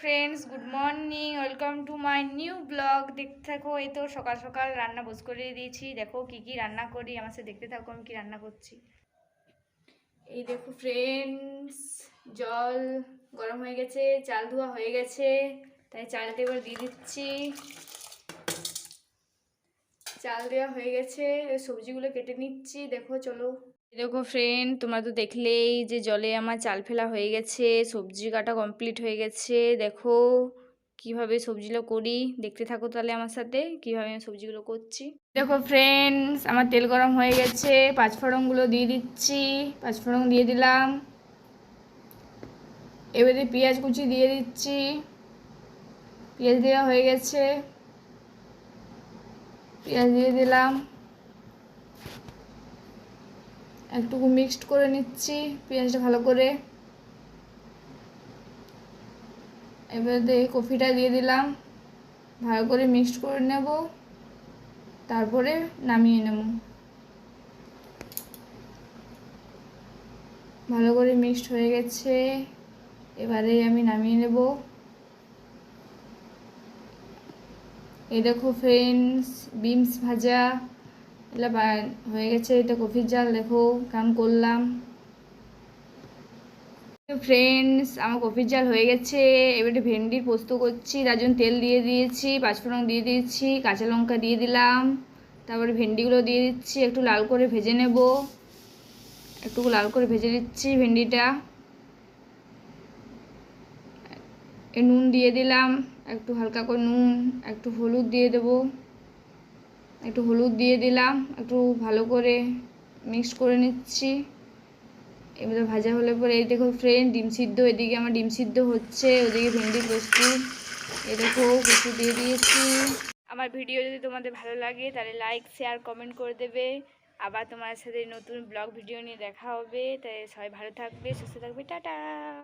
Friends, good morning, welcome to my new blog. দেখতে থাকো, এই তো সকাল সকাল রান্না বস করে দিয়েছি। দেখো কি কি রান্না করি, আমার সাথে দেখতে থাকো আমি কি রান্না করছি। এই দেখো ফ্রেন্ডস, জল গরম হয়ে গেছে, চাল ধোয়া হয়ে গেছে, তাই চালটা এবার দিয়ে দিচ্ছি। চাল দেওয়া হয়ে গেছে, সবজিগুলো কেটে নিচ্ছি। দেখো চলো, দেখো ফ্রেন্ড, তোমরা তো দেখলেই যে জলে আমার চাল ফেলা হয়ে গেছে, সবজি কাটা কমপ্লিট হয়ে গেছে। দেখো কিভাবে সবজিগুলো করি, দেখতে থাকো তাহলে আমার সাথে কিভাবে আমি সবজিগুলো করছি। দেখো ফ্রেন্ডস, আমার তেল গরম হয়ে গেছে, পাঁচফোড়নগুলো দিয়ে দিচ্ছি। পাঁচফোড়ন দিয়ে দিলাম, এবারে পেঁয়াজ কুচি দিয়ে দিচ্ছি। পেঁয়াজ দেওয়া হয়ে গেছে, পেঁয়াজ দিয়ে দিলাম, একটু মিক্সড করে নিচ্ছি পেঁয়াজটা ভালো করে। এবারে কফিটা দিয়ে দিলাম, ভালো করে মিক্সড করে নেব, তারপরে নামিয়ে নেব। ভালো করে মিক্সড হয়ে গেছে, এবারে আমি নামিয়ে নেব। এই দেখো ফ্রেন্ডস, বিনস ভাজা এটা হয়ে গেছে। এটা কফির জাল, দেখো কেমন করলাম। ফ্রেন্ডস, আমার কফির জাল হয়ে গেছে, এবারে ভেন্ডির পোস্ত করছি। তার জন্য তেল দিয়ে দিয়েছি, পাঁচফোড়ন দিয়ে দিয়েছি, কাঁচা লঙ্কা দিয়ে দিলাম, তারপরে ভেন্ডিগুলো দিয়ে দিচ্ছি। একটু লাল করে ভেজে নেব, একটু লাল করে ভেজে দিচ্ছি ভেন্ডিটা। নুন দিয়ে দিলাম, একটু হালকা করে নুন, একটু হলুদ দিয়ে দেব, একটু হলুদ দিয়ে দিলাম, একটু ভালো করে মিক্স করে নিচ্ছি। এবারে ভাজা হলে পরে এই দেখো ফ্রেন্ড, ডিম সিদ্ধ, এদিকে আমার ডিম সিদ্ধ হচ্ছে, ওদিকে ভেন্ডি পোস্ত। এই দেখো পোস্ত দিয়ে দিয়েছি। আমার ভিডিও যদি তোমাদের ভালো লাগে তাহলে লাইক শেয়ার কমেন্ট করে দেবে। আবার তোমার সাথে নতুন ব্লগ ভিডিও নিয়ে দেখা হবে, তাই সবাই ভালো থাকবে, সুস্থ থাকবে, টাটা।